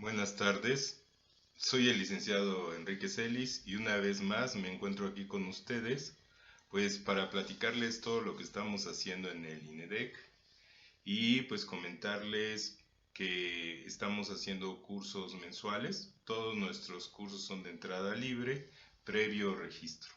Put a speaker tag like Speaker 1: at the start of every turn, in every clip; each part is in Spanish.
Speaker 1: Buenas tardes, soy el licenciado Enrique Celis y una vez más me encuentro aquí con ustedes, pues para platicarles todo lo que estamos haciendo en el INEDEC y pues comentarles que estamos haciendo cursos mensuales. Todos nuestros cursos son de entrada libre, previo registro.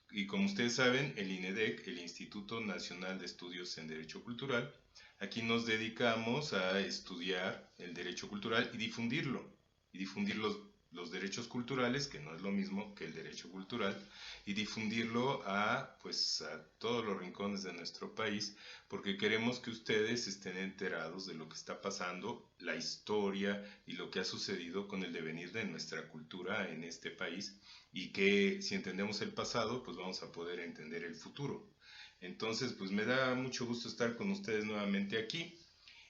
Speaker 1: Y como ustedes saben, el INEDEC, el Instituto Nacional de Estudios en Derecho Cultural, aquí nos dedicamos a estudiar el derecho cultural y difundir los derechos culturales, que no es lo mismo que el derecho cultural, y difundirlo pues, a todos los rincones de nuestro país, porque queremos que ustedes estén enterados de lo que está pasando, la historia y lo que ha sucedido con el devenir de nuestra cultura en este país, y que si entendemos el pasado, pues vamos a poder entender el futuro. Entonces, pues me da mucho gusto estar con ustedes nuevamente aquí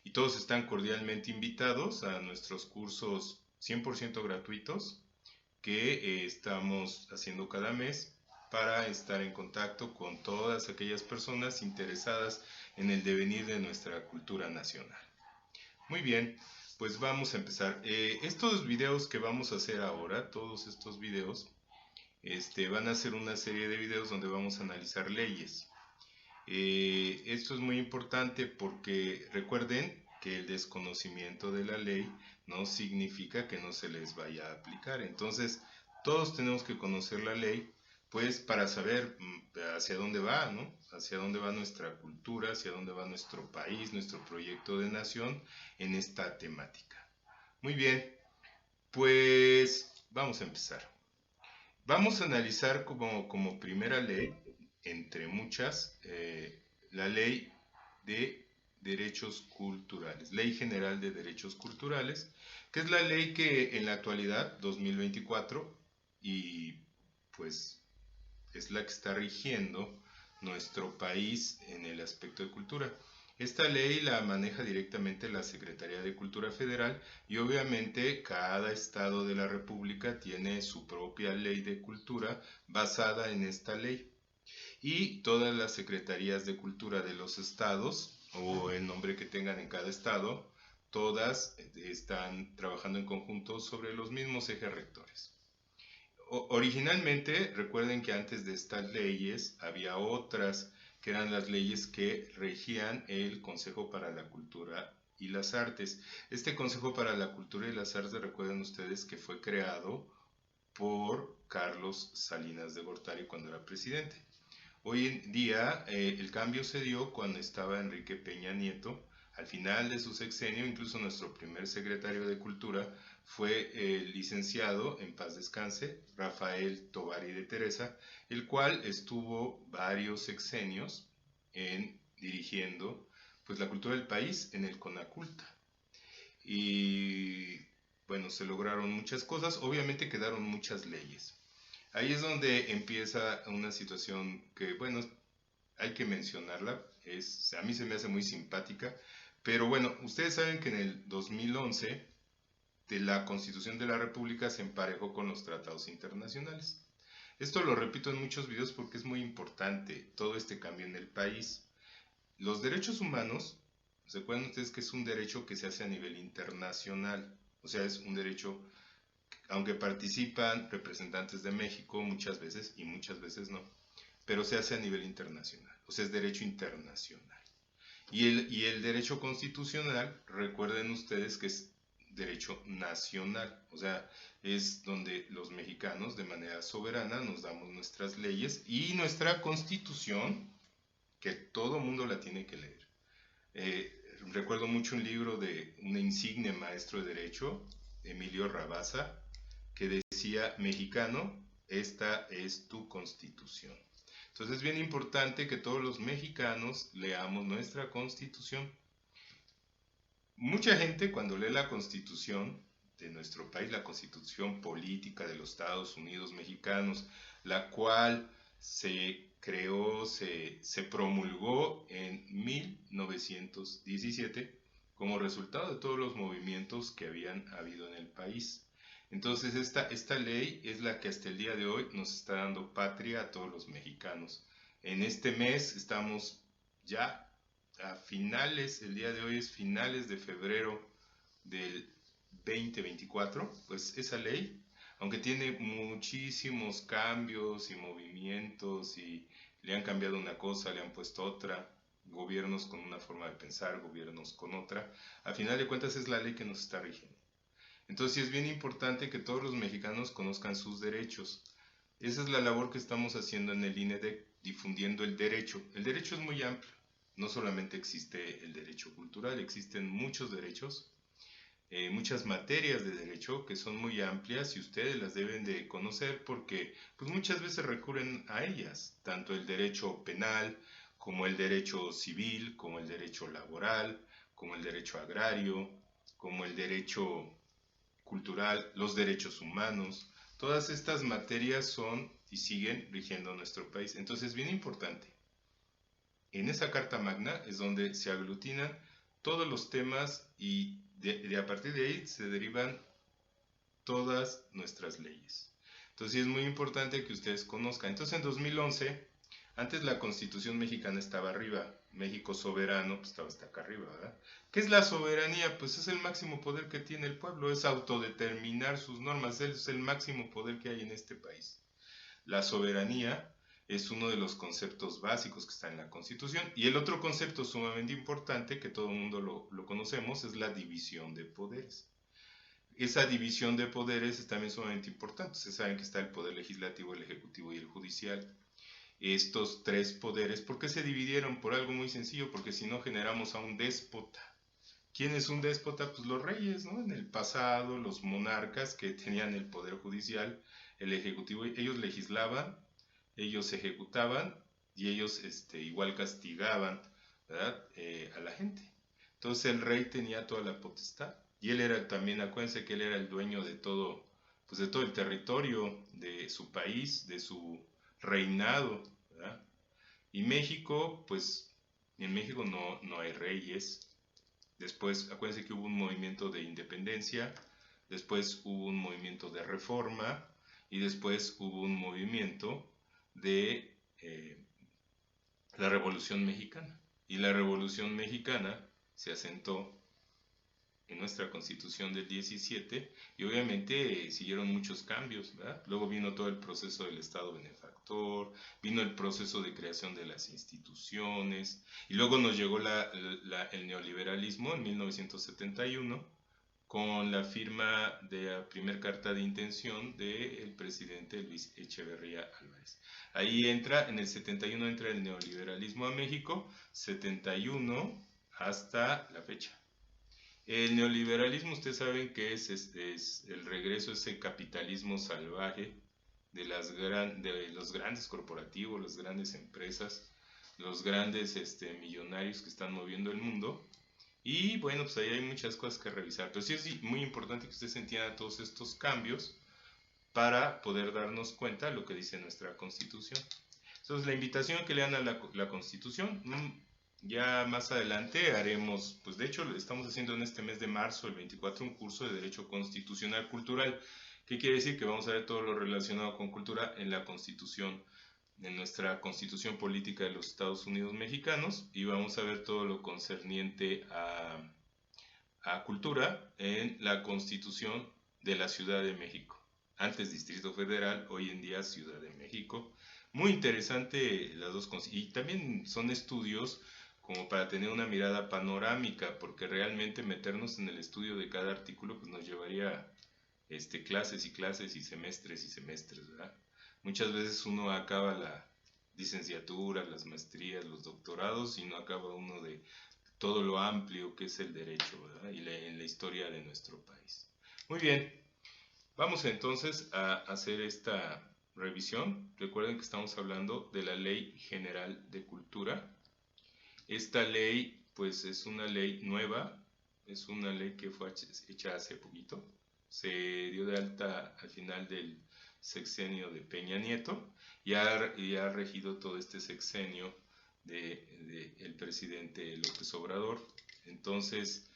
Speaker 1: y todos están cordialmente invitados a nuestros cursos 100% gratuitos que estamos haciendo cada mes para estar en contacto con todas aquellas personas interesadas en el devenir de nuestra cultura nacional. Muy bien, pues vamos a empezar. Estos videos que vamos a hacer ahora, todos estos videos, van a ser una serie de videos donde vamos a analizar leyes. Esto es muy importante porque recuerden que el desconocimiento de la ley no significa que no se les vaya a aplicar. Entonces, todos tenemos que conocer la ley, pues para saber hacia dónde va, ¿no? Hacia dónde va nuestra cultura, hacia dónde va nuestro país, nuestro proyecto de nación en esta temática. Muy bien, pues vamos a empezar. Vamos a analizar como primera ley, entre muchas, la ley de derechos culturales, Ley General de Derechos Culturales, que es la ley que en la actualidad, 2024, y pues es la que está rigiendo nuestro país en el aspecto de cultura. Esta ley la maneja directamente la Secretaría de Cultura Federal y obviamente cada estado de la República tiene su propia ley de cultura basada en esta ley. Y todas las secretarías de cultura de los estados o el nombre que tengan en cada estado, todas están trabajando en conjunto sobre los mismos ejes rectores. Originalmente, recuerden que antes de estas leyes había otras que eran las leyes que regían el Consejo para la Cultura y las Artes. Este Consejo para la Cultura y las Artes, recuerden ustedes que fue creado por Carlos Salinas de Gortari cuando era presidente. Hoy en día el cambio se dio cuando estaba Enrique Peña Nieto. Al final de su sexenio, incluso nuestro primer secretario de Cultura fue el licenciado, en paz descanse, Rafael Tovari de Teresa, el cual estuvo varios sexenios dirigiendo pues, la cultura del país en el CONACULTA. Y bueno, se lograron muchas cosas, obviamente quedaron muchas leyes. Ahí es donde empieza una situación que, bueno, hay que mencionarla, a mí se me hace muy simpática, pero bueno, ustedes saben que en el 2011 de la Constitución de la República se emparejó con los tratados internacionales. Esto lo repito en muchos videos porque es muy importante todo este cambio en el país. Los derechos humanos, recuerden ustedes que es un derecho que se hace a nivel internacional, o sea, es un derecho aunque participan representantes de México muchas veces y muchas veces no, pero se hace a nivel internacional, o sea, es derecho internacional. Y el derecho constitucional, recuerden ustedes que es derecho nacional, o sea, es donde los mexicanos de manera soberana nos damos nuestras leyes y nuestra constitución, que todo mundo la tiene que leer. Recuerdo mucho un libro de un insigne maestro de derecho, Emilio Rabasa, que decía, mexicano, esta es tu constitución. Entonces es bien importante que todos los mexicanos leamos nuestra constitución. Mucha gente cuando lee la constitución de nuestro país, la constitución política de los Estados Unidos mexicanos, la cual se creó, se promulgó en 1917 como resultado de todos los movimientos que habían habido en el país. Entonces esta ley es la que hasta el día de hoy nos está dando patria a todos los mexicanos. En este mes estamos ya a finales, el día de hoy es finales de febrero del 2024, pues esa ley, aunque tiene muchísimos cambios y movimientos y le han cambiado una cosa, le han puesto otra, gobiernos con una forma de pensar, gobiernos con otra, a final de cuentas es la ley que nos está rigiendo. Entonces sí es bien importante que todos los mexicanos conozcan sus derechos. Esa es la labor que estamos haciendo en el INEDEC, difundiendo el derecho. El derecho es muy amplio. No solamente existe el derecho cultural, existen muchos derechos, muchas materias de derecho que son muy amplias y ustedes las deben de conocer porque pues muchas veces recurren a ellas, tanto el derecho penal como el derecho civil, como el derecho laboral, como el derecho agrario, como el derecho cultural, los derechos humanos. Todas estas materias son y siguen rigiendo nuestro país. Entonces es bien importante. En esa Carta Magna es donde se aglutinan todos los temas y a partir de ahí se derivan todas nuestras leyes. Entonces es muy importante que ustedes conozcan. Entonces en 2011, antes la Constitución mexicana estaba arriba, México soberano pues estaba hasta acá arriba, ¿verdad? ¿Qué es la soberanía? Pues es el máximo poder que tiene el pueblo, es autodeterminar sus normas, es el máximo poder que hay en este país. La soberanía es uno de los conceptos básicos que está en la Constitución. Y el otro concepto sumamente importante, que todo el mundo lo conocemos, es la división de poderes. Esa división de poderes es también sumamente importante. Ustedes saben que está el poder legislativo, el ejecutivo y el judicial. Estos tres poderes, ¿por qué se dividieron? Por algo muy sencillo, porque si no generamos a un déspota. ¿Quién es un déspota? Pues los reyes, ¿no? En el pasado, los monarcas que tenían el poder judicial, el ejecutivo, ellos legislaban, ellos ejecutaban y ellos igual castigaban, ¿verdad? A la gente. Entonces el rey tenía toda la potestad y él era también, acuérdense que él era el dueño de todo, pues de todo el territorio de su país, de su reinado, ¿verdad? Y México, pues en México no hay reyes. Después, acuérdense que hubo un movimiento de independencia, después hubo un movimiento de reforma y después hubo un movimiento de la Revolución Mexicana. Y la Revolución Mexicana se asentó en nuestra Constitución del 17 y obviamente siguieron muchos cambios, ¿verdad? Luego vino todo el proceso del Estado benefactor, vino el proceso de creación de las instituciones y luego nos llegó el neoliberalismo en 1971 con la firma de la primera carta de intención del presidente Luis Echeverría Álvarez. Ahí entra, en el 71 entra el neoliberalismo a México, 71 hasta la fecha. El neoliberalismo, ustedes saben que es el regreso a ese capitalismo salvaje de los grandes corporativos, las grandes empresas, los grandes millonarios que están moviendo el mundo. Y bueno, pues ahí hay muchas cosas que revisar. Pero sí es muy importante que ustedes entiendan todos estos cambios para poder darnos cuenta de lo que dice nuestra Constitución. Entonces, la invitación que le dan a la Constitución, ya más adelante haremos, pues de hecho estamos haciendo en este mes de marzo, el 24, un curso de Derecho Constitucional Cultural. ¿Qué quiere decir? Que vamos a ver todo lo relacionado con cultura en la Constitución, en nuestra Constitución Política de los Estados Unidos Mexicanos, y vamos a ver todo lo concerniente a cultura en la Constitución de la Ciudad de México. Antes Distrito Federal, hoy en día Ciudad de México. Muy interesante las dos cosas. Y también son estudios como para tener una mirada panorámica, porque realmente meternos en el estudio de cada artículo pues nos llevaría clases y clases y semestres, ¿verdad? Muchas veces uno acaba la licenciatura, las maestrías, los doctorados y no acaba uno de todo lo amplio que es el derecho, ¿verdad? Y en la historia de nuestro país. Muy bien, vamos entonces a hacer esta revisión. Recuerden que estamos hablando de la Ley General de Cultura. Esta ley, pues es una ley nueva, es una ley que fue hecha hace poquito. Se dio de alta al final del sexenio de Peña Nieto y ha regido todo este sexenio de el presidente López Obrador. Entonces,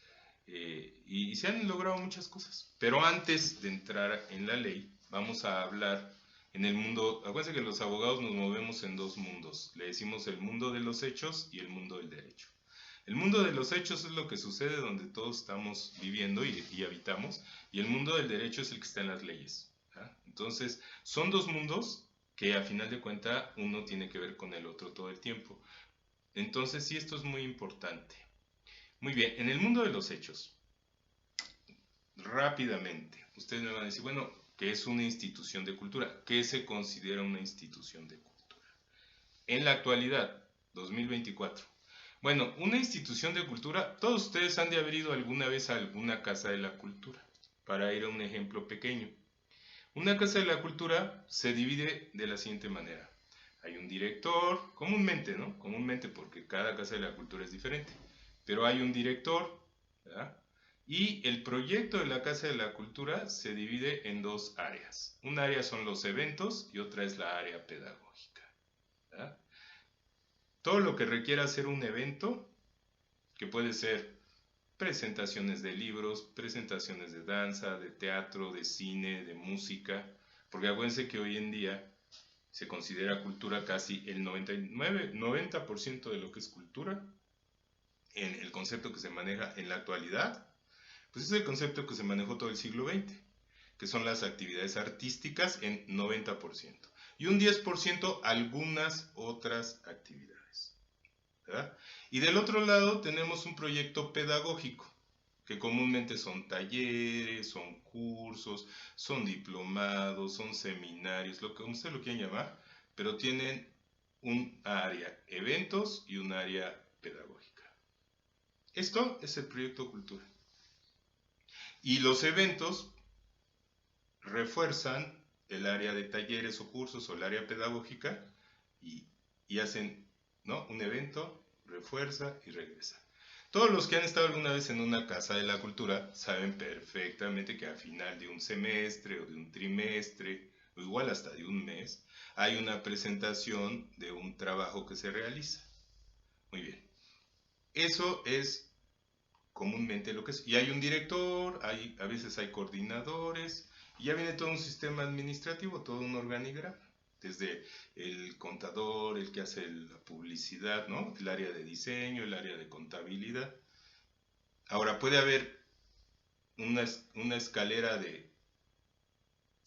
Speaker 1: y se han logrado muchas cosas. Pero antes de entrar en la ley, vamos a hablar en el mundo. Acuérdense que los abogados nos movemos en dos mundos. Le decimos el mundo de los hechos y el mundo del derecho. El mundo de los hechos es lo que sucede donde todos estamos viviendo y habitamos, y el mundo del derecho es el que está en las leyes. ¿Ah? Entonces, son dos mundos que a final de cuentas uno tiene que ver con el otro todo el tiempo. Entonces, sí, esto es muy importante. Muy bien, en el mundo de los hechos, rápidamente, ustedes me van a decir, bueno, ¿qué es una institución de cultura? ¿Qué se considera una institución de cultura? En la actualidad, 2024. Bueno, una institución de cultura, todos ustedes han de haber ido alguna vez a alguna casa de la cultura, para ir a un ejemplo pequeño. Una casa de la cultura se divide de la siguiente manera. Hay un director, comúnmente, ¿no? Comúnmente porque cada casa de la cultura es diferente. Pero hay un director, ¿verdad? Y el proyecto de la Casa de la Cultura se divide en dos áreas. Un área son los eventos y otra es la área pedagógica, ¿verdad? Todo lo que requiera hacer un evento, que puede ser presentaciones de libros, presentaciones de danza, de teatro, de cine, de música, porque acuérdense que hoy en día se considera cultura casi el 90% de lo que es cultura, en el concepto que se maneja en la actualidad, pues es el concepto que se manejó todo el siglo XX, que son las actividades artísticas en 90%, y un 10% algunas otras actividades, ¿verdad? Y del otro lado tenemos un proyecto pedagógico, que comúnmente son talleres, son cursos, son diplomados, son seminarios, lo que usted lo quiera llamar, pero tienen un área eventos y un área pedagógica. Esto es el proyecto cultura. Y los eventos refuerzan el área de talleres o cursos o el área pedagógica y hacen, ¿no?, un evento, refuerza y regresa. Todos los que han estado alguna vez en una casa de la cultura saben perfectamente que al final de un semestre o de un trimestre, o igual hasta de un mes, hay una presentación de un trabajo que se realiza. Muy bien. Eso es comúnmente lo que es. Y hay un director, a veces hay coordinadores, y ya viene todo un sistema administrativo, todo un organigrama. Desde el contador, el que hace la publicidad, ¿no? El área de diseño, el área de contabilidad. Ahora, puede haber una escalera de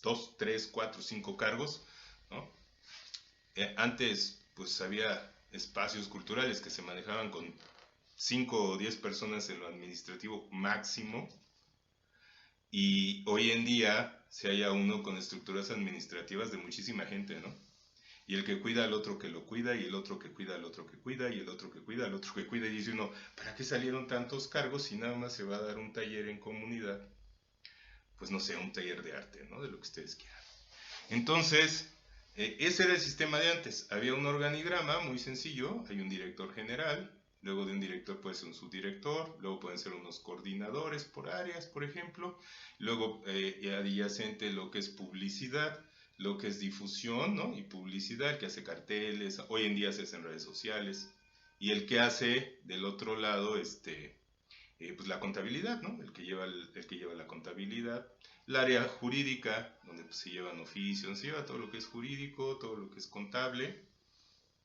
Speaker 1: 2, 3, 4, 5 cargos, ¿no? Antes, pues había espacios culturales que se manejaban con 5 o 10 personas en lo administrativo máximo, y hoy en día se halla uno con estructuras administrativas de muchísima gente, ¿no? Y el que cuida al otro que lo cuida, y el otro que cuida al otro que cuida, y el otro que cuida al otro que cuida, y dice uno, ¿para qué salieron tantos cargos si nada más se va a dar un taller en comunidad? Pues no sé, un taller de arte, ¿no? De lo que ustedes quieran. Entonces, ese era el sistema de antes. Había un organigrama muy sencillo, hay un director general, luego de un director puede ser un subdirector, luego pueden ser unos coordinadores por áreas, por ejemplo, luego adyacente lo que es publicidad, lo que es difusión, ¿no? Y publicidad, el que hace carteles, hoy en día se hacen redes sociales, y el que hace del otro lado, pues la contabilidad, ¿no? El que lleva la contabilidad. El área jurídica, donde pues, se llevan oficios, se lleva todo lo que es jurídico, todo lo que es contable,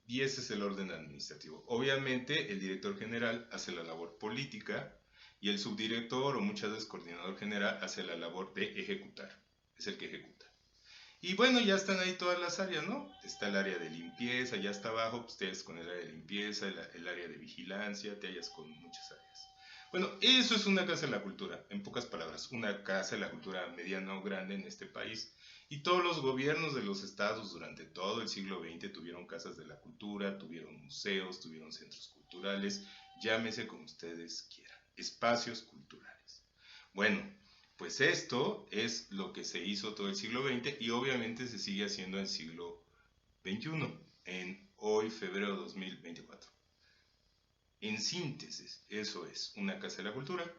Speaker 1: y ese es el orden administrativo. Obviamente, el director general hace la labor política, y el subdirector o muchas veces coordinador general hace la labor de ejecutar, es el que ejecuta. Y bueno, ya están ahí todas las áreas, ¿no? Está el área de limpieza, ya está abajo, pues, ustedes con el área de limpieza, el área de vigilancia, te hallas con muchas áreas. Bueno, eso es una casa de la cultura, en pocas palabras, una casa de la cultura mediana o grande en este país. Y todos los gobiernos de los estados durante todo el siglo XX tuvieron casas de la cultura, tuvieron museos, tuvieron centros culturales, llámese como ustedes quieran, espacios culturales. Bueno, pues esto es lo que se hizo todo el siglo XX y obviamente se sigue haciendo en el siglo XXI, en hoy, febrero de 2024. En síntesis, eso es una casa de la cultura.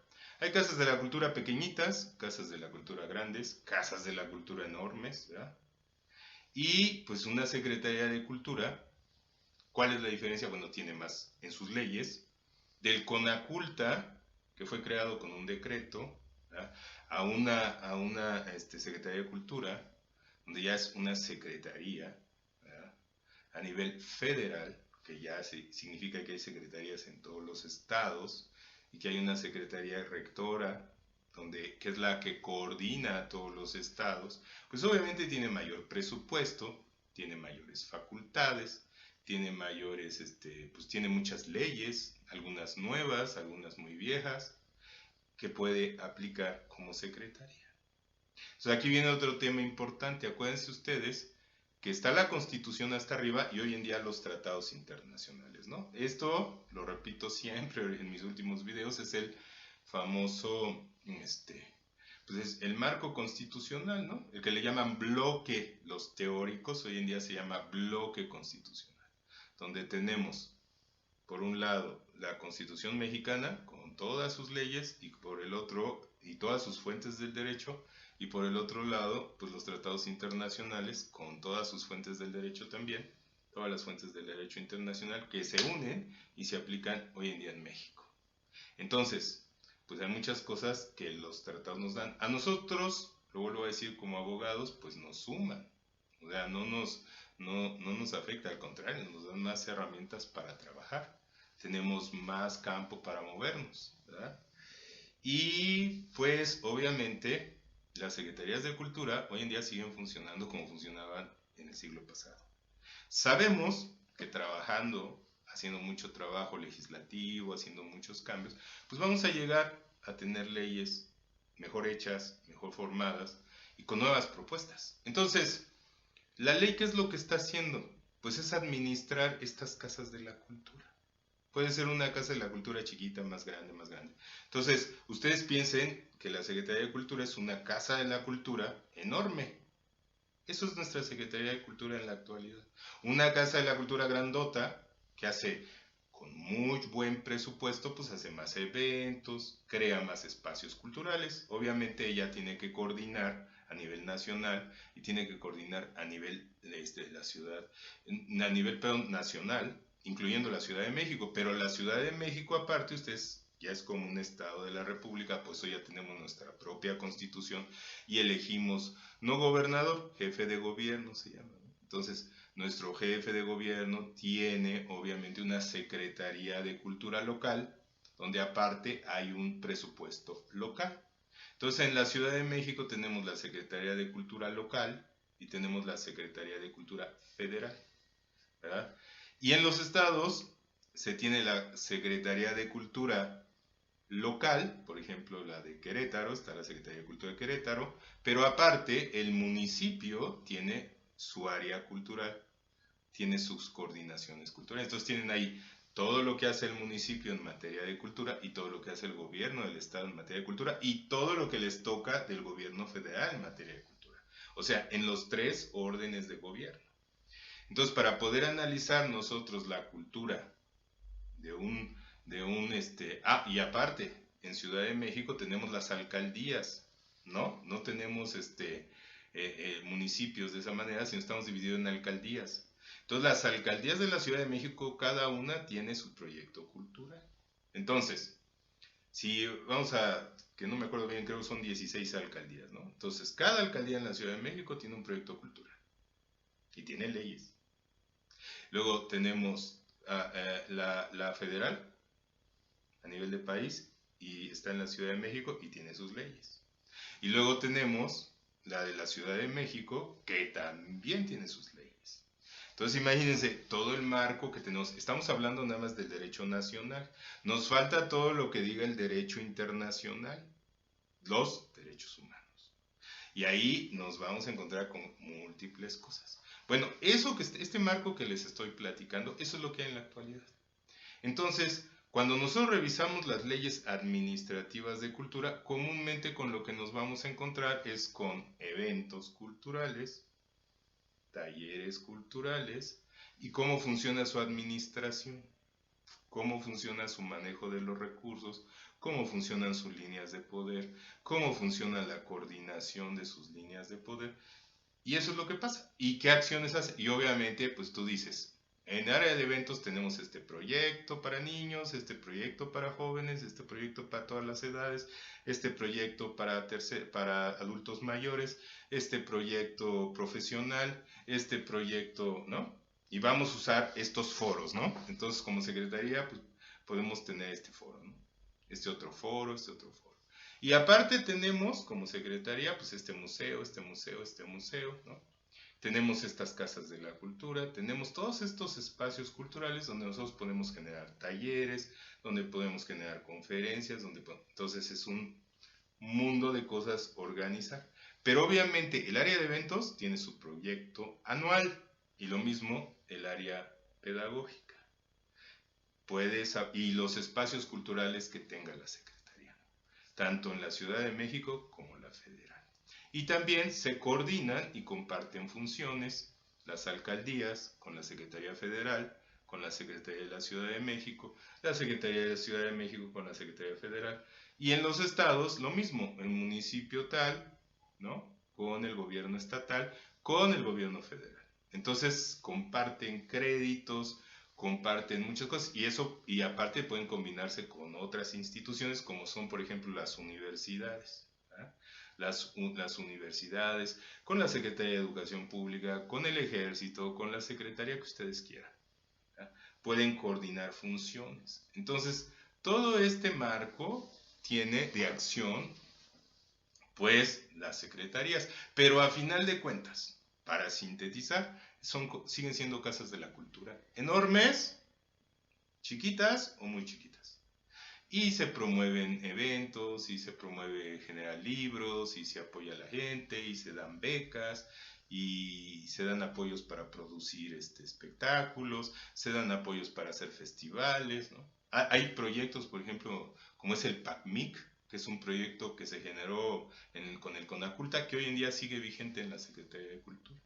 Speaker 1: Hay casas de la cultura pequeñitas, casas de la cultura grandes, casas de la cultura enormes, ¿verdad? Y pues una Secretaría de Cultura, ¿cuál es la diferencia? Bueno, tiene más en sus leyes, del CONACULTA, que fue creado con un decreto, ¿verdad?, a una Secretaría de Cultura, donde ya es una secretaría, ¿verdad?, a nivel federal, que ya significa que hay secretarías en todos los estados y que hay una secretaría rectora que es la que coordina a todos los estados, pues obviamente tiene mayor presupuesto, tiene mayores facultades, tiene mayores, pues tiene muchas leyes, algunas nuevas, algunas muy viejas, que puede aplicar como secretaría. Entonces aquí viene otro tema importante. Acuérdense ustedes que está la Constitución hasta arriba y hoy en día los tratados internacionales, ¿no? Esto, lo repito siempre en mis últimos videos, es el famoso, pues es el marco constitucional, ¿no? El que le llaman bloque, los teóricos, hoy en día se llama bloque constitucional, donde tenemos, por un lado, la Constitución mexicana con todas sus leyes y por el otro, y todas sus fuentes del derecho, y por el otro lado, pues los tratados internacionales con todas sus fuentes del derecho también, todas las fuentes del derecho internacional que se unen y se aplican hoy en día en México. Entonces, pues hay muchas cosas que los tratados nos dan. A nosotros, lo vuelvo a decir, como abogados, pues nos suman. O sea, no nos afecta, al contrario, nos dan más herramientas para trabajar. Tenemos más campo para movernos, ¿verdad? Y pues obviamente las secretarías de cultura hoy en día siguen funcionando como funcionaban en el siglo pasado. Sabemos que trabajando, haciendo mucho trabajo legislativo, haciendo muchos cambios, pues vamos a llegar a tener leyes mejor hechas, mejor formadas y con nuevas propuestas. Entonces, ¿la ley qué es lo que está haciendo? Pues es administrar estas casas de la cultura. Puede ser una casa de la cultura chiquita, más grande, más grande. Entonces, ustedes piensen que la Secretaría de Cultura es una casa de la cultura enorme. Eso es nuestra Secretaría de Cultura en la actualidad. Una casa de la cultura grandota que hace con muy buen presupuesto, pues hace más eventos, crea más espacios culturales. Obviamente ella tiene que coordinar a nivel nacional y tiene que coordinar a nivel de la ciudad, a nivel nacional, incluyendo la Ciudad de México, pero la Ciudad de México aparte, ustedes ya es como un estado de la República, pues hoy ya tenemos nuestra propia constitución y elegimos, no gobernador, jefe de gobierno se llama, ¿no? Entonces, nuestro jefe de gobierno tiene obviamente una Secretaría de Cultura local, donde aparte hay un presupuesto local. Entonces, en la Ciudad de México tenemos la Secretaría de Cultura local y tenemos la Secretaría de Cultura federal, ¿verdad? Y en los estados se tiene la Secretaría de Cultura local, por ejemplo la de Querétaro, está la Secretaría de Cultura de Querétaro, pero aparte el municipio tiene su área cultural, tiene sus coordinaciones culturales. Entonces tienen ahí todo lo que hace el municipio en materia de cultura y todo lo que hace el gobierno del estado en materia de cultura y todo lo que les toca del gobierno federal en materia de cultura. O sea, en los tres órdenes de gobierno. Entonces, para poder analizar nosotros la cultura y aparte, en Ciudad de México tenemos las alcaldías, ¿no? No tenemos municipios de esa manera, sino estamos divididos en alcaldías. Entonces, las alcaldías de la Ciudad de México, cada una tiene su proyecto cultural. Entonces, si vamos que no me acuerdo bien, creo que son 16 alcaldías, ¿no? Entonces, cada alcaldía en la Ciudad de México tiene un proyecto cultural y tiene leyes. Luego tenemos la federal a nivel de país y está en la Ciudad de México y tiene sus leyes. Y luego tenemos la de la Ciudad de México que también tiene sus leyes. Entonces imagínense todo el marco que tenemos. Estamos hablando nada más del derecho nacional. Nos falta todo lo que diga el derecho internacional, los derechos humanos. Y ahí nos vamos a encontrar con múltiples cosas. Bueno, este marco que les estoy platicando, eso es lo que hay en la actualidad. Entonces, cuando nosotros revisamos las leyes administrativas de cultura, comúnmente con lo que nos vamos a encontrar es con eventos culturales, talleres culturales y cómo funciona su administración, cómo funciona su manejo de los recursos, cómo funcionan sus líneas de poder, cómo funciona la coordinación de sus líneas de poder. Y eso es lo que pasa. ¿Y qué acciones hace? Y obviamente, pues tú dices, en área de eventos tenemos este proyecto para niños, este proyecto para jóvenes, este proyecto para todas las edades, este proyecto para adultos mayores, este proyecto profesional, este proyecto, ¿no? y vamos a usar estos foros, ¿no? Entonces, como secretaría, pues podemos tener este foro, ¿no? Este otro foro, este otro foro. Y aparte tenemos como secretaría, pues este museo, ¿no? Tenemos estas casas de la cultura, tenemos todos estos espacios culturales donde nosotros podemos generar talleres, donde podemos generar conferencias, entonces es un mundo de cosas organizar. Pero obviamente el área de eventos tiene su proyecto anual y lo mismo el área pedagógica. Y los espacios culturales que tenga la Secretaría, tanto en la Ciudad de México como la federal. Y también se coordinan y comparten funciones las alcaldías con la Secretaría Federal, con la Secretaría de la Ciudad de México, la Secretaría de la Ciudad de México con la Secretaría Federal. Y en los estados lo mismo, el municipio tal, ¿no? Con el gobierno estatal, con el gobierno federal. Entonces comparten créditos, comparten muchas cosas y aparte pueden combinarse con otras instituciones como son por ejemplo las universidades. Las universidades, con la Secretaría de Educación Pública, con el Ejército, con la Secretaría que ustedes quieran. ¿Ya? Pueden coordinar funciones. Entonces, todo este marco tiene de acción, pues, las secretarías. Pero a final de cuentas, para sintetizar, siguen siendo casas de la cultura. Enormes, chiquitas o muy chiquitas. Y se promueven eventos, y se promueve generar libros, y se apoya a la gente, y se dan becas, y se dan apoyos para producir espectáculos, se dan apoyos para hacer festivales, ¿no? Hay proyectos, por ejemplo, como es el PACMIC, que es un proyecto que se generó con el CONACULTA, que hoy en día sigue vigente en la Secretaría de Cultura.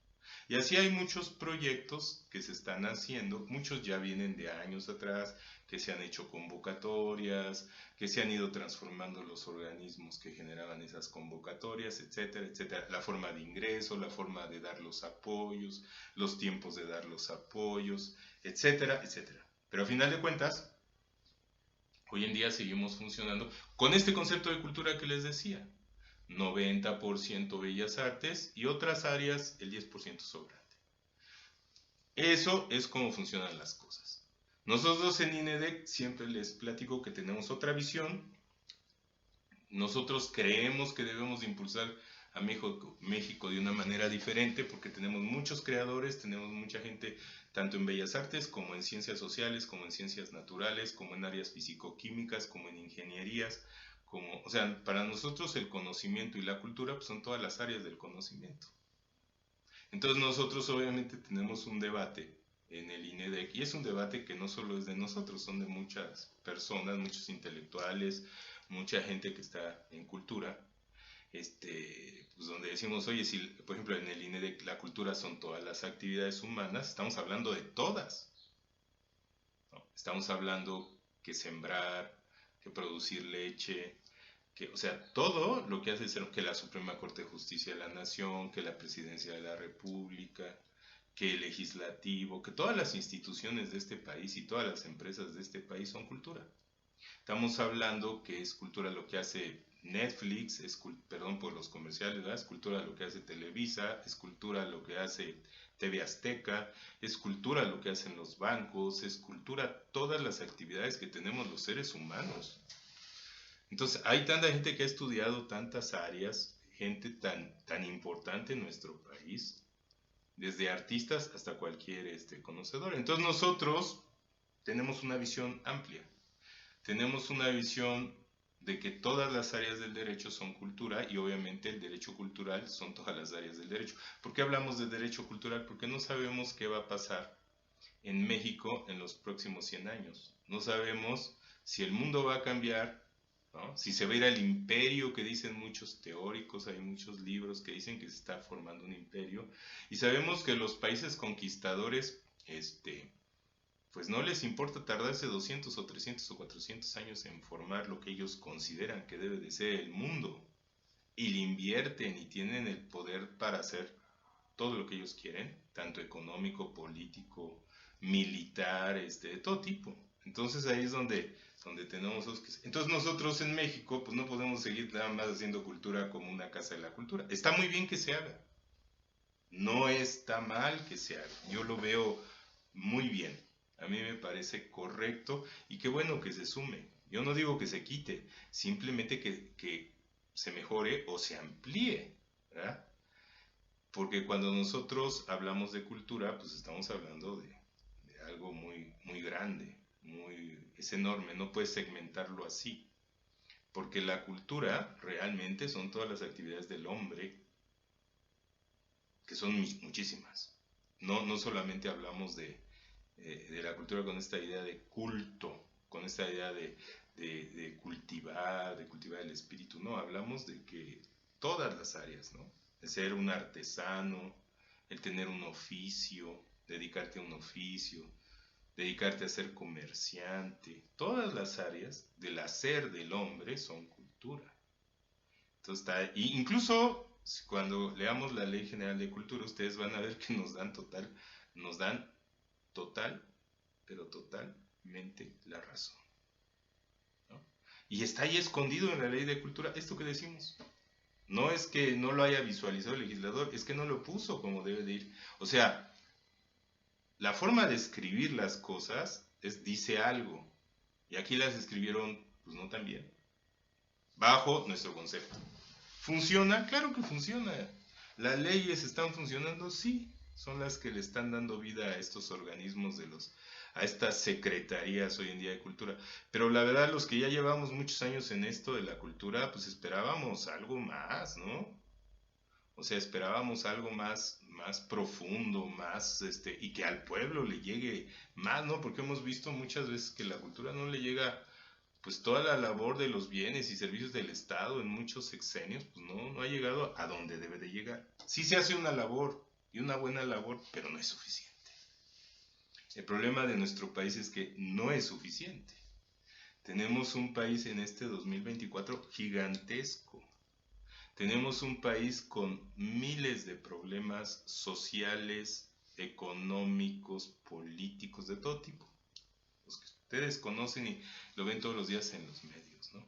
Speaker 1: Y así hay muchos proyectos que se están haciendo, muchos ya vienen de años atrás, que se han hecho convocatorias, que se han ido transformando los organismos que generaban esas convocatorias, etcétera, etcétera. La forma de ingreso, la forma de dar los apoyos, los tiempos de dar los apoyos, etcétera, etcétera. Pero a final de cuentas, hoy en día seguimos funcionando con este concepto de cultura que les decía. 90% bellas artes y otras áreas el 10% sobrante. Eso es como funcionan las cosas. Nosotros en INEDEC siempre les platico que tenemos otra visión. Nosotros creemos que debemos de impulsar a México de una manera diferente porque tenemos muchos creadores, tenemos mucha gente tanto en bellas artes como en ciencias sociales, como en ciencias naturales, como en áreas físico-químicas, como en ingenierías. O sea, para nosotros el conocimiento y la cultura pues, son todas las áreas del conocimiento. Entonces nosotros obviamente tenemos un debate en el INEDEC y es un debate que no solo es de nosotros, son de muchas personas, muchos intelectuales, mucha gente que está en cultura, pues donde decimos, oye, si por ejemplo en el INEDEC la cultura son todas las actividades humanas, estamos hablando de todas, ¿no? Estamos hablando que sembrar, que producir leche, o sea, todo lo que hace que la Suprema Corte de Justicia de la Nación, que la Presidencia de la República, que el Legislativo, que todas las instituciones de este país y todas las empresas de este país son cultura. Estamos hablando que es cultura lo que hace Netflix, perdón por los comerciales, ¿verdad? Es cultura lo que hace Televisa, es cultura lo que hace TV Azteca, es cultura lo que hacen los bancos, es cultura todas las actividades que tenemos los seres humanos. Entonces, hay tanta gente que ha estudiado tantas áreas, gente tan importante en nuestro país, desde artistas hasta cualquier conocedor. Entonces, nosotros tenemos una visión amplia. Tenemos una visión de que todas las áreas del derecho son cultura y obviamente el derecho cultural son todas las áreas del derecho. ¿Por qué hablamos de derecho cultural? Porque no sabemos qué va a pasar en México en los próximos 100 años. No sabemos si el mundo va a cambiar, ¿no? Si se va a ir al imperio que dicen muchos teóricos, hay muchos libros que dicen que se está formando un imperio, y sabemos que los países conquistadores, pues no les importa tardarse 200 o 300 o 400 años en formar lo que ellos consideran que debe de ser el mundo, y le invierten y tienen el poder para hacer todo lo que ellos quieren, tanto económico, político, militar, de todo tipo. Entonces ahí es donde tenemos entonces nosotros en México pues no podemos seguir nada más haciendo cultura como una casa de la cultura. Está muy bien que se haga, no está mal que se haga, yo lo veo muy bien. A mí me parece correcto y qué bueno que se sume. Yo no digo que se quite, simplemente que se mejore o se amplíe, ¿verdad? Porque cuando nosotros hablamos de cultura, pues estamos hablando de algo muy, muy grande, es enorme, no puedes segmentarlo así. Porque la cultura realmente son todas las actividades del hombre, que son muchísimas. No solamente hablamos de la cultura con esta idea de culto, con esta idea de cultivar el espíritu, no, hablamos de que todas las áreas, ¿no? De ser un artesano, el tener un oficio, dedicarte a un oficio, dedicarte a ser comerciante, todas las áreas del hacer del hombre son cultura. Entonces está, y incluso cuando leamos la Ley General de Cultura, ustedes van a ver que nos dan total, pero totalmente la razón, ¿no? Y está ahí escondido en la Ley de Cultura esto que decimos. No es que no lo haya visualizado el legislador, es que no lo puso como debe de ir. O sea, la forma de escribir las cosas dice algo. Y aquí las escribieron, pues no tan bien, bajo nuestro concepto. ¿Funciona? Claro que funciona. ¿Las leyes están funcionando? Sí. Son las que le están dando vida a estos organismos a estas secretarías hoy en día de cultura. Pero la verdad, los que ya llevamos muchos años en esto de la cultura, pues esperábamos algo más, ¿no? O sea, esperábamos algo más profundo, y que al pueblo le llegue más, ¿no? Porque hemos visto muchas veces que la cultura no le llega, pues toda la labor de los bienes y servicios del Estado en muchos sexenios, pues no ha llegado a donde debe de llegar. Sí se hace una labor, y una buena labor, pero no es suficiente. El problema de nuestro país es que no es suficiente. Tenemos un país en este 2024 gigantesco. Tenemos un país con miles de problemas sociales, económicos, políticos, de todo tipo. Los que ustedes conocen y lo ven todos los días en los medios, ¿no?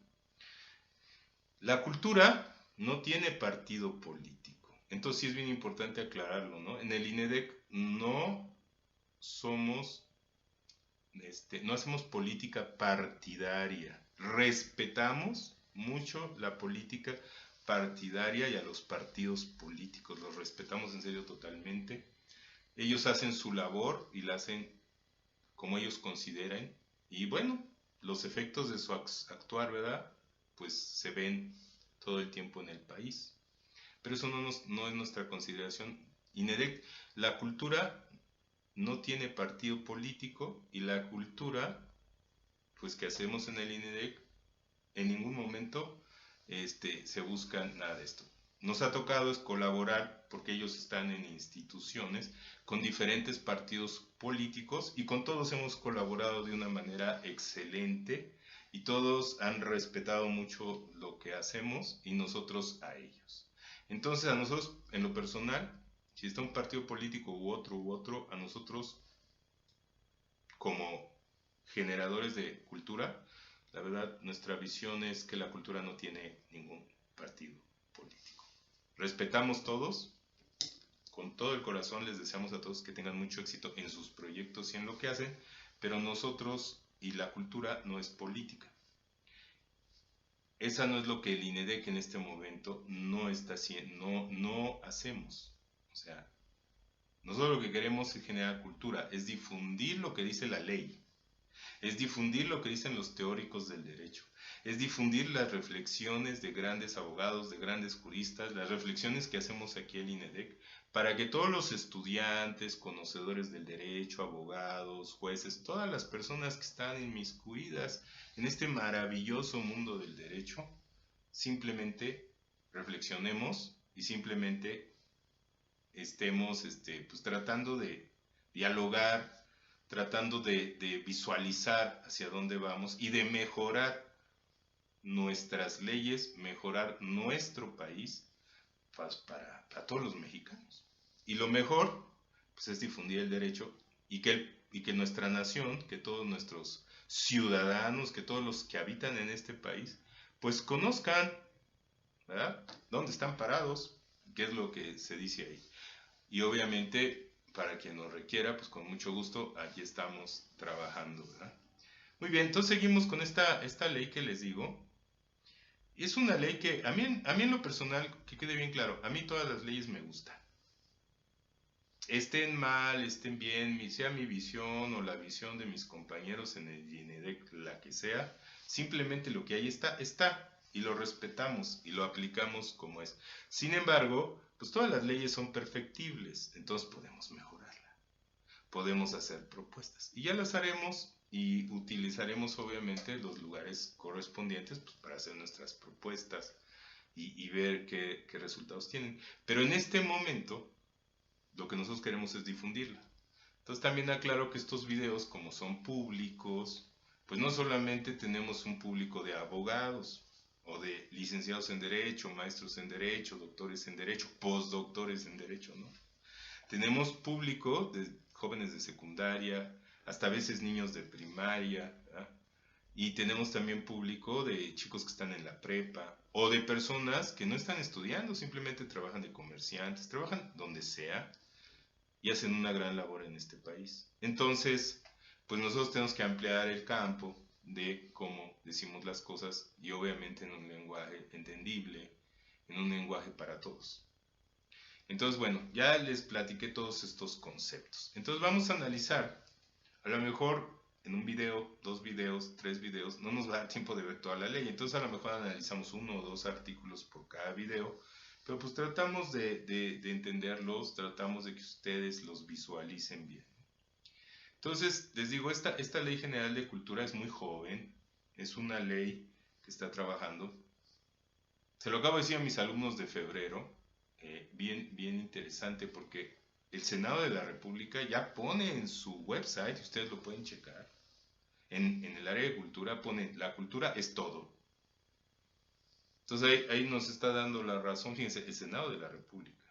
Speaker 1: La cultura no tiene partido político. Entonces sí es bien importante aclararlo, ¿no? En el INEDEC somos, no hacemos política partidaria. Respetamos mucho la política partidaria y a los partidos políticos. Los respetamos en serio totalmente. Ellos hacen su labor y la hacen como ellos consideren. Y bueno, los efectos de su actuar, ¿verdad? Pues se ven todo el tiempo en el país. Pero eso no es nuestra consideración. INEDEC, la cultura no tiene partido político y la cultura, pues que hacemos en el INEDEC, en ningún momento se busca nada de esto. Nos ha tocado es colaborar, porque ellos están en instituciones, con diferentes partidos políticos y con todos hemos colaborado de una manera excelente y todos han respetado mucho lo que hacemos y nosotros a ellos. Entonces a nosotros, en lo personal, si está un partido político u otro, a nosotros como generadores de cultura, la verdad, nuestra visión es que la cultura no tiene ningún partido político. Respetamos todos, con todo el corazón les deseamos a todos que tengan mucho éxito en sus proyectos y en lo que hacen, pero nosotros y la cultura no es política. Esa no es lo que el INEDEC en este momento no está haciendo, no hacemos. O sea, nosotros lo que queremos es generar cultura, es difundir lo que dice la ley, es difundir lo que dicen los teóricos del derecho, es difundir las reflexiones de grandes abogados, de grandes juristas, las reflexiones que hacemos aquí en INEDEC, para que todos los estudiantes, conocedores del derecho, abogados, jueces, todas las personas que están inmiscuidas en este maravilloso mundo del derecho, simplemente reflexionemos y simplemente estemos pues, tratando de dialogar, tratando de visualizar hacia dónde vamos y de mejorar nuestras leyes, mejorar nuestro país para todos los mexicanos. Y lo mejor pues, es difundir el derecho y que nuestra nación, que todos nuestros ciudadanos, que todos los que habitan en este país, pues conozcan, ¿verdad?, dónde están parados, qué es lo que se dice ahí. Y obviamente para quien nos requiera, pues con mucho gusto aquí estamos trabajando, ¿verdad? Muy bien, entonces seguimos con esta ley que les digo. Es una ley que a mí en lo personal, que quede bien claro, a mí todas las leyes me gustan. Estén mal, estén bien, sea mi visión o la visión de mis compañeros en el INEDEC, la que sea, simplemente lo que ahí está, está, y lo respetamos y lo aplicamos como es. Sin embargo, pues todas las leyes son perfectibles, entonces podemos mejorarla, podemos hacer propuestas, y ya las haremos y utilizaremos obviamente los lugares correspondientes pues, para hacer nuestras propuestas y ver qué resultados tienen. Pero en este momento lo que nosotros queremos es difundirla. Entonces también aclaro que estos videos, como son públicos, pues no solamente tenemos un público de abogados o de licenciados en Derecho, maestros en Derecho, doctores en Derecho, postdoctores en Derecho, ¿no? Tenemos público de jóvenes de secundaria, hasta a veces niños de primaria, ¿verdad? Y tenemos también público de chicos que están en la prepa o de personas que no están estudiando, simplemente trabajan de comerciantes, trabajan donde sea y hacen una gran labor en este país. Entonces, pues nosotros tenemos que ampliar el campo de cómo decimos las cosas y obviamente en un lenguaje entendible, en un lenguaje para todos. Entonces, bueno, ya les platiqué todos estos conceptos. Entonces vamos a analizar, a lo mejor en un video, 2 videos, 3 videos, no nos va a dar tiempo de ver toda la ley. Entonces a lo mejor analizamos 1 o 2 artículos por cada video, pero pues tratamos de entenderlos, tratamos de que ustedes los visualicen bien. Entonces, les digo, esta Ley General de Cultura es muy joven, es una ley que está trabajando. Se lo acabo de decir a mis alumnos de febrero, bien interesante porque el Senado de la República ya pone en su website, ustedes lo pueden checar, en el área de cultura pone, la cultura es todo. Entonces ahí nos está dando la razón, fíjense, el Senado de la República,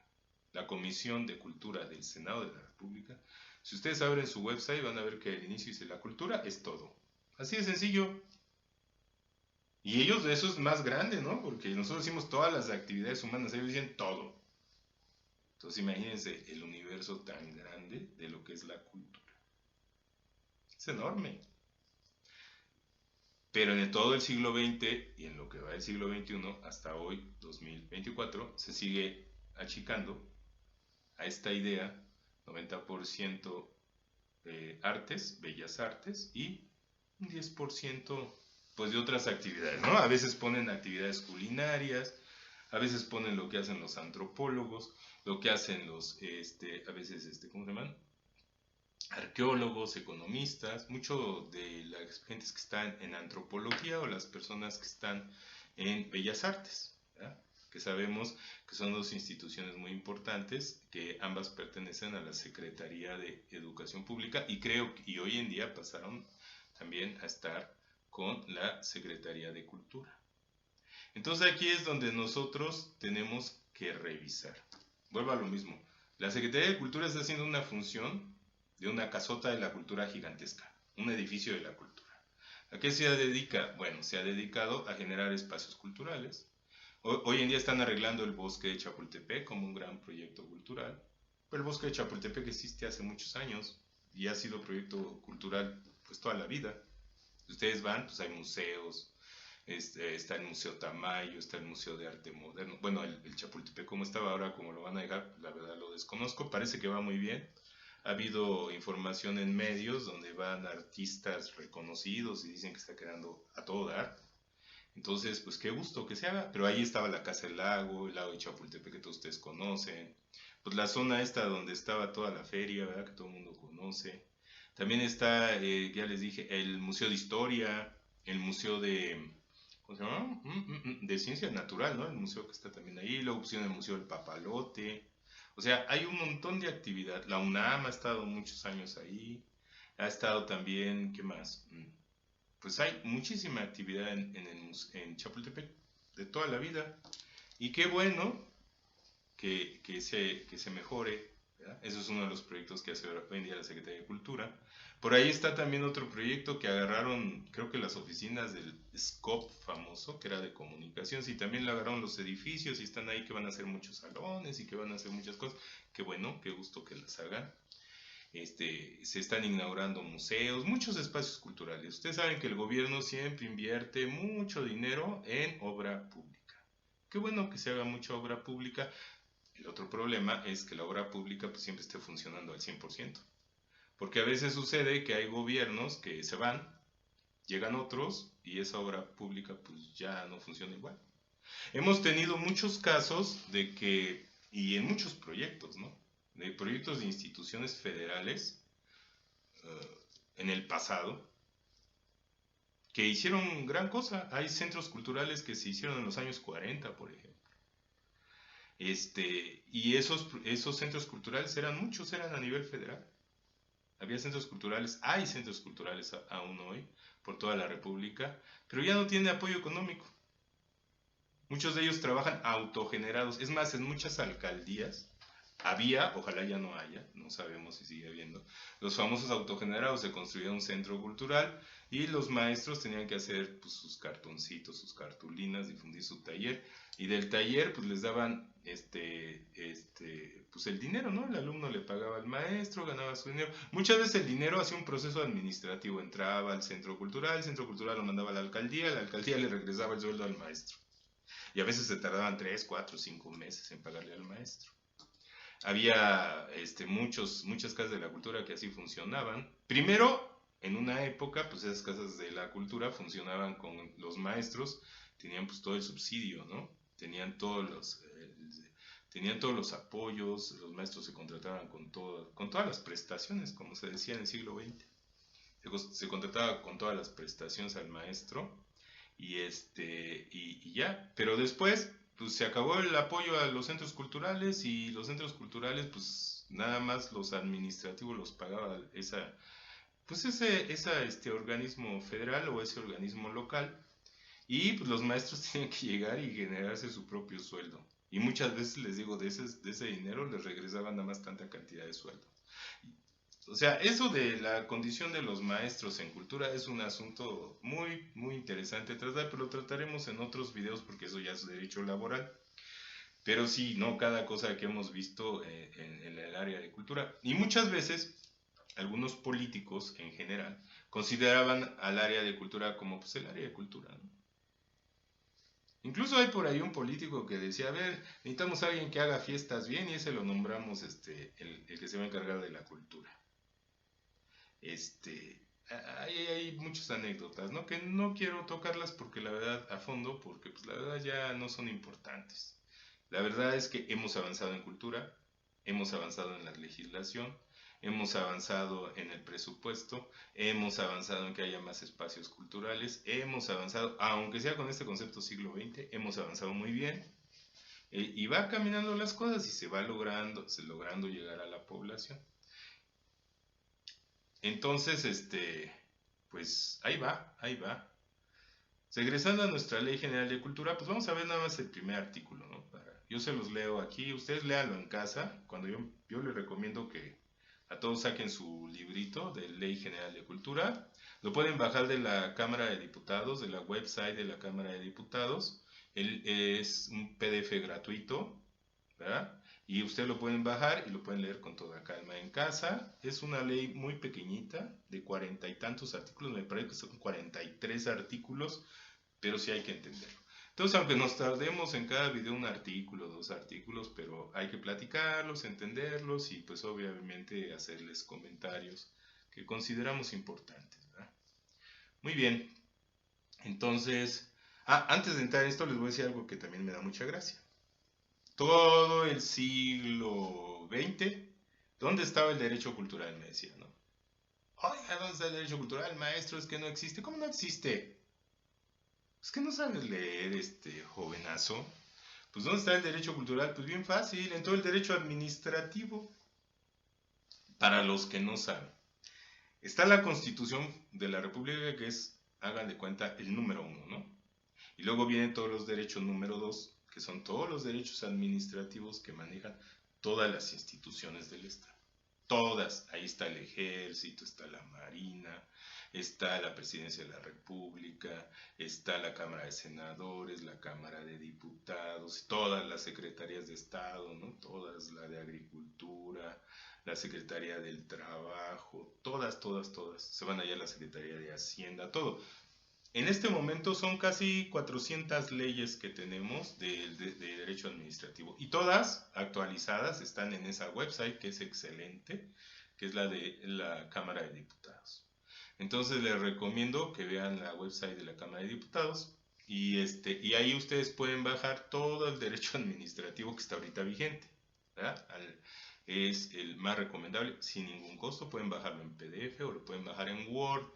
Speaker 1: la Comisión de Cultura del Senado de la República. Si ustedes abren su website van a ver que al inicio dice la cultura es todo. Así de sencillo. Y ellos, eso es más grande, ¿no? Porque nosotros decimos todas las actividades humanas, ellos dicen todo. Entonces imagínense el universo tan grande de lo que es la cultura. Es enorme. Pero en todo el siglo XX y en lo que va del siglo XXI hasta hoy, 2024, se sigue achicando a esta idea 90% artes, bellas artes y un 10% pues de otras actividades, ¿no? A veces ponen actividades culinarias, a veces ponen lo que hacen los antropólogos, lo que hacen los, a veces, ¿cómo se llaman? Arqueólogos, economistas, mucho de las gentes que están en antropología o las personas que están en bellas artes, ¿verdad? Que sabemos que son dos instituciones muy importantes, que ambas pertenecen a la Secretaría de Educación Pública y creo que hoy en día pasaron también a estar con la Secretaría de Cultura. Entonces aquí es donde nosotros tenemos que revisar. Vuelvo a lo mismo. La Secretaría de Cultura está haciendo una función de una casota de la cultura gigantesca, un edificio de la cultura. ¿A qué se dedica? Bueno, se ha dedicado a generar espacios culturales. Hoy en día están arreglando el bosque de Chapultepec como un gran proyecto cultural. Pero el bosque de Chapultepec existe hace muchos años y ha sido proyecto cultural pues toda la vida. Ustedes van, pues hay museos, está el Museo Tamayo, está el Museo de Arte Moderno. Bueno, el Chapultepec como estaba ahora, como lo van a dejar, la verdad lo desconozco, parece que va muy bien. Ha habido información en medios donde van artistas reconocidos y dicen que está quedando a todo dar. Entonces, pues qué gusto que se haga. Pero ahí estaba la Casa del Lago, el lago de Chapultepec que todos ustedes conocen. Pues la zona esta donde estaba toda la feria, ¿verdad? Que todo el mundo conoce. También está, ya les dije, el Museo de Historia, el Museo de, ¿cómo se llama? De Ciencia Natural, ¿no? El museo que está también ahí. Luego pusieron el Museo del Papalote. O sea, hay un montón de actividad. La UNAM ha estado muchos años ahí. Ha estado también, ¿qué más? Pues hay muchísima actividad en Chapultepec de toda la vida. Y qué bueno que se mejore ¿verdad? Eso es uno de los proyectos que hace hoy en día la Secretaría de Cultura. Por ahí está también otro proyecto que agarraron, creo que las oficinas del SCOP famoso, que era de comunicación, y también le agarraron los edificios y están ahí que van a hacer muchos salones y que van a hacer muchas cosas. Qué bueno, qué gusto que las hagan. Se están inaugurando museos, muchos espacios culturales. Ustedes saben que el gobierno siempre invierte mucho dinero en obra pública. Qué bueno que se haga mucha obra pública. El otro problema es que la obra pública pues, siempre esté funcionando al 100%. Porque a veces sucede que hay gobiernos que se van, llegan otros y esa obra pública pues ya no funciona igual. Hemos tenido muchos casos de que, y en muchos proyectos, ¿no? De proyectos de instituciones federales en el pasado que hicieron gran cosa. Hay centros culturales que se hicieron en los años 40, por ejemplo. Y esos centros culturales eran muchos, eran a nivel federal. Había centros culturales, hay centros culturales aún hoy por toda la República, pero ya no tiene apoyo económico. Muchos de ellos trabajan autogenerados. Es más, en muchas alcaldías había, ojalá ya no haya, no sabemos si sigue habiendo, los famosos autogenerados. Se construía un centro cultural y los maestros tenían que hacer pues, sus cartoncitos, sus cartulinas, difundir su taller, y del taller pues les daban pues el dinero, ¿no? El alumno le pagaba al maestro, ganaba su dinero. Muchas veces el dinero hacía un proceso administrativo, entraba al centro cultural, el centro cultural lo mandaba a la alcaldía le regresaba el sueldo al maestro. Y a veces se tardaban 3, 4, 5 meses en pagarle al maestro. Había muchas casas de la cultura que así funcionaban. Primero, en una época, pues esas casas de la cultura funcionaban con los maestros, tenían pues todo el subsidio, ¿no? Tenían todos los apoyos, los maestros se contrataban con todas las prestaciones, como se decía en el siglo XX. Se contrataba con todas las prestaciones al maestro y ya. Pero después, pues se acabó el apoyo a los centros culturales y los centros culturales, pues nada más los administrativos los pagaba ese organismo federal o ese organismo local. Y pues los maestros tienen que llegar y generarse su propio sueldo. Y muchas veces les digo, de ese dinero les regresaban nada más tanta cantidad de sueldo. O sea, eso de la condición de los maestros en cultura es un asunto muy, muy interesante tratar, pero lo trataremos en otros videos porque eso ya es derecho laboral. Pero sí, no cada cosa que hemos visto en el área de cultura. Y muchas veces, algunos políticos en general consideraban al área de cultura como pues el área de cultura, ¿no? Incluso hay por ahí un político que decía, a ver, necesitamos a alguien que haga fiestas bien y ese lo nombramos el que se va a encargar de la cultura. Hay muchas anécdotas, ¿no? Que no quiero tocarlas porque la verdad, a fondo, porque pues la verdad ya no son importantes. La verdad es que hemos avanzado en cultura, hemos avanzado en la legislación, hemos avanzado en el presupuesto, hemos avanzado en que haya más espacios culturales, hemos avanzado, aunque sea con este concepto siglo XX, hemos avanzado muy bien. Y va caminando las cosas y se va logrando llegar a la población. Entonces, pues ahí va, ahí va. Regresando a nuestra Ley General de Cultura, pues vamos a ver nada más el primer artículo, ¿no? Yo se los leo aquí, ustedes léanlo en casa. Cuando yo les recomiendo que a todos saquen su librito de Ley General de Cultura. Lo pueden bajar de la Cámara de Diputados, de la website de la Cámara de Diputados. Es un PDF gratuito, ¿verdad? Y ustedes lo pueden bajar y lo pueden leer con toda calma en casa. Es una ley muy pequeñita, de 40 y tantos artículos, me parece que son 43 artículos, pero sí hay que entenderlo. Entonces, aunque nos tardemos en cada video un artículo, 2 artículos, pero hay que platicarlos, entenderlos y pues obviamente hacerles comentarios que consideramos importantes, ¿verdad? Muy bien, entonces, antes de entrar en esto les voy a decir algo que también me da mucha gracia. Todo el siglo XX, ¿dónde estaba el derecho cultural? Me decía, ¿no? Oiga, ¿dónde está el derecho cultural, maestro? Es que no existe. ¿Cómo no existe? Es que no sabes leer, jovenazo. Pues ¿dónde está el derecho cultural? Pues bien fácil, en todo el derecho administrativo. Para los que no saben. Está la Constitución de la República, que es, hagan de cuenta, el número 1, ¿no? Y luego vienen todos los derechos número 2, que son todos los derechos administrativos que manejan todas las instituciones del Estado. Todas, ahí está el Ejército, está la Marina, está la Presidencia de la República, está la Cámara de Senadores, la Cámara de Diputados, todas las secretarías de Estado, ¿no? Todas, la de Agricultura, la Secretaría del Trabajo, todas, todas, todas. Se van allá a la Secretaría de Hacienda, todo. En este momento son casi 400 leyes que tenemos de derecho administrativo y todas actualizadas están en esa website que es excelente, que es la de la Cámara de Diputados. Entonces les recomiendo que vean la website de la Cámara de Diputados y ahí ustedes pueden bajar todo el derecho administrativo que está ahorita vigente, ¿verdad? Es el más recomendable, sin ningún costo, pueden bajarlo en PDF o lo pueden bajar en Word.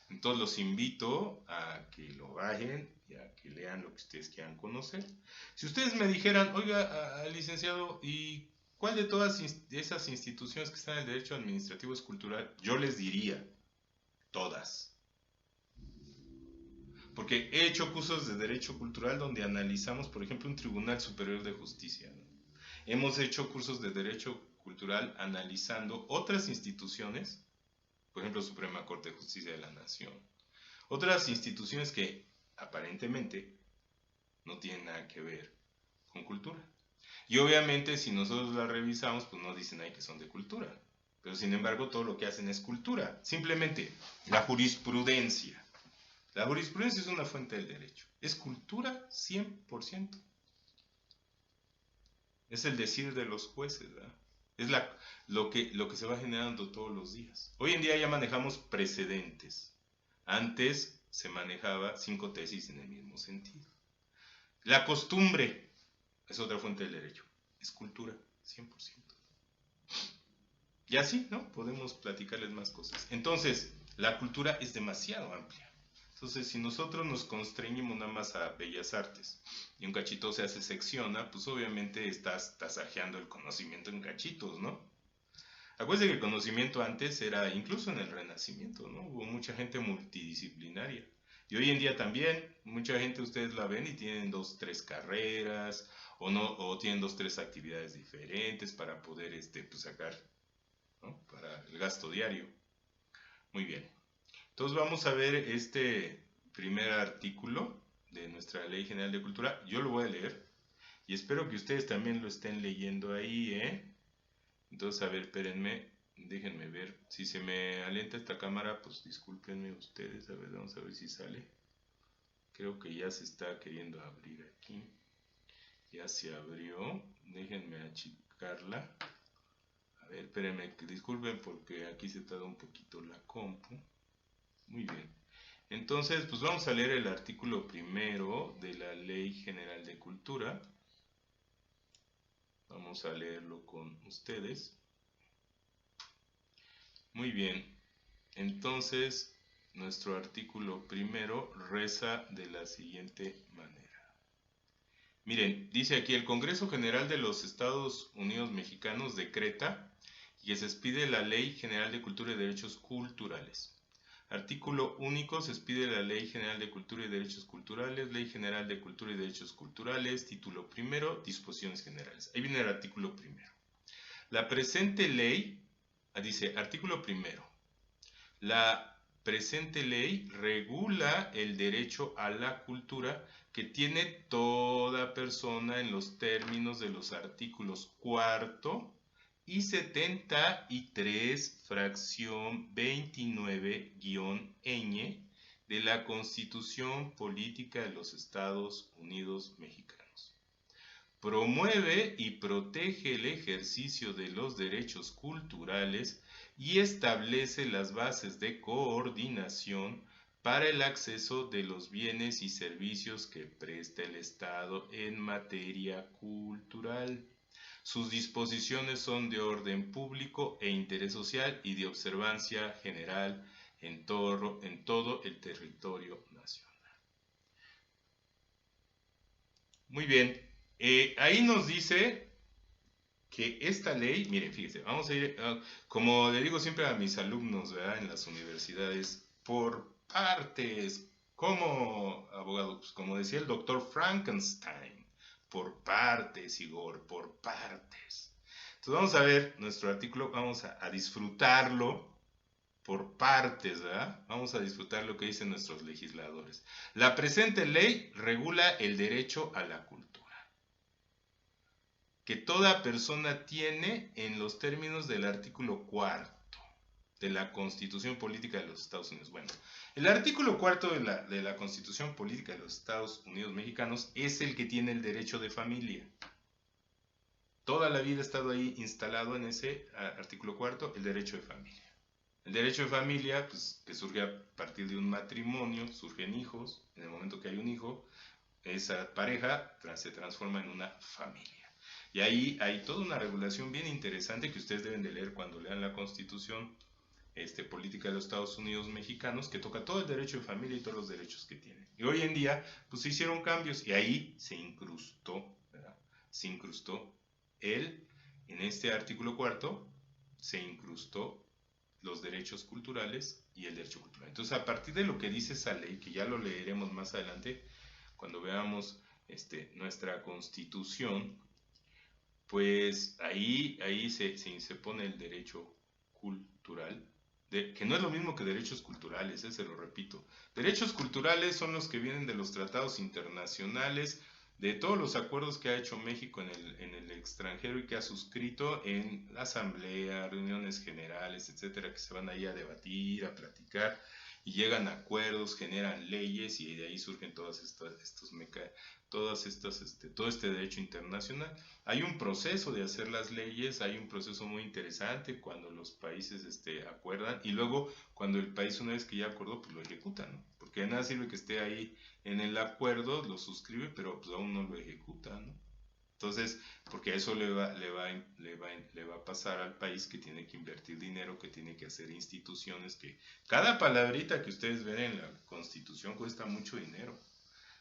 Speaker 1: Entonces los invito a que lo bajen y a que lean lo que ustedes quieran conocer. Si ustedes me dijeran, oiga, licenciado, ¿y cuál de todas esas instituciones que están en el derecho administrativo es cultural? Yo les diría, todas. Porque he hecho cursos de derecho cultural donde analizamos, por ejemplo, un Tribunal Superior de Justicia, ¿no? Hemos hecho cursos de derecho cultural analizando otras instituciones, por ejemplo, Suprema Corte de Justicia de la Nación. Otras instituciones que aparentemente no tienen nada que ver con cultura. Y obviamente si nosotros las revisamos, pues no dicen ahí que son de cultura. Pero sin embargo todo lo que hacen es cultura. Simplemente la jurisprudencia. La jurisprudencia es una fuente del derecho. Es cultura 100%. Es el decir de los jueces, ¿verdad? Es lo que se va generando todos los días. Hoy en día ya manejamos precedentes. Antes se manejaba 5 tesis en el mismo sentido. La costumbre es otra fuente del derecho. Es cultura, 100%. Y así, ¿no? Podemos platicarles más cosas. Entonces, la cultura es demasiado amplia. Entonces, si nosotros nos constreñimos nada más a bellas artes y un cachito se hace secciona, pues obviamente estás tasajeando el conocimiento en cachitos, ¿no? Acuérdense que el conocimiento antes era, incluso en el Renacimiento, ¿no? Hubo mucha gente multidisciplinaria. Y hoy en día también, mucha gente ustedes la ven y tienen 2, 3 carreras, o tienen 2, 3 actividades diferentes para poder pues sacar, ¿no? Para el gasto diario. Muy bien. Entonces vamos a ver este primer artículo de nuestra Ley General de Cultura. Yo lo voy a leer y espero que ustedes también lo estén leyendo ahí, ¿eh? Entonces, a ver, espérenme, déjenme ver. Si se me alenta esta cámara, pues discúlpenme ustedes. A ver, vamos a ver si sale. Creo que ya se está queriendo abrir aquí. Ya se abrió. Déjenme achicarla. A ver, espérenme, disculpen porque aquí se tarda un poquito la compu. Muy bien. Entonces, pues vamos a leer el artículo primero de la Ley General de Cultura. Vamos a leerlo con ustedes. Muy bien. Entonces, nuestro artículo primero reza de la siguiente manera. Miren, dice aquí, el Congreso General de los Estados Unidos Mexicanos decreta que se expide la Ley General de Cultura y Derechos Culturales. Artículo único, se expide la Ley General de Cultura y Derechos Culturales, Ley General de Cultura y Derechos Culturales, título primero, disposiciones generales. Ahí viene el artículo primero. La presente ley, dice, artículo primero, la presente ley regula el derecho a la cultura que tiene toda persona en los términos de los artículos cuarto y 73, fracción 29-ñ de la Constitución Política de los Estados Unidos Mexicanos. Promueve y protege el ejercicio de los derechos culturales y establece las bases de coordinación para el acceso de los bienes y servicios que presta el Estado en materia cultural. Sus disposiciones son de orden público e interés social y de observancia general en todo el territorio nacional. Muy bien, ahí nos dice que esta ley, miren, fíjense, vamos a ir, como le digo siempre a mis alumnos, ¿verdad? En las universidades, por partes, como abogado, pues como decía el doctor Frankenstein, por partes, Igor, por partes. Entonces vamos a ver nuestro artículo, vamos a disfrutarlo por partes, ¿verdad? Vamos a disfrutar lo que dicen nuestros legisladores. La presente ley regula el derecho a la cultura que toda persona tiene en los términos del artículo cuarto de la Constitución Política de los Estados Unidos. Bueno, el artículo cuarto de la Constitución Política de los Estados Unidos Mexicanos es el que tiene el derecho de familia. Toda la vida ha estado ahí instalado en ese artículo cuarto el derecho de familia. El derecho de familia, pues, que surge a partir de un matrimonio, surgen hijos, en el momento que hay un hijo, esa pareja se transforma en una familia. Y ahí hay toda una regulación bien interesante que ustedes deben de leer cuando lean la Constitución Política de los Estados Unidos Mexicanos, que toca todo el derecho de familia y todos los derechos que tienen. Y hoy en día, pues se hicieron cambios y ahí se incrustó, ¿verdad? Se incrustó en este artículo cuarto, se incrustó los derechos culturales y el derecho cultural. Entonces, a partir de lo que dice esa ley, que ya lo leeremos más adelante, cuando veamos nuestra Constitución, pues ahí se pone el derecho cultural, que no es lo mismo que derechos culturales, se lo repito. Derechos culturales son los que vienen de los tratados internacionales, de todos los acuerdos que ha hecho México en el extranjero y que ha suscrito en la asamblea, reuniones generales, etcétera, que se van ahí a debatir, a platicar y llegan a acuerdos, generan leyes y de ahí surgen todo este derecho internacional. Hay un proceso de hacer las leyes, hay un proceso muy interesante cuando los países acuerdan y luego cuando el país una vez que ya acordó pues lo ejecuta, ¿no? Porque de nada sirve que esté ahí en el acuerdo, lo suscribe, pero pues aún no lo ejecuta, ¿no? Entonces, porque a eso le va a pasar al país que tiene que invertir dinero, que tiene que hacer instituciones, que cada palabrita que ustedes ven en la Constitución cuesta mucho dinero.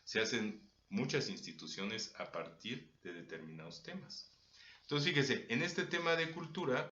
Speaker 1: Se hacen muchas instituciones a partir de determinados temas. Entonces, fíjese, en este tema de cultura,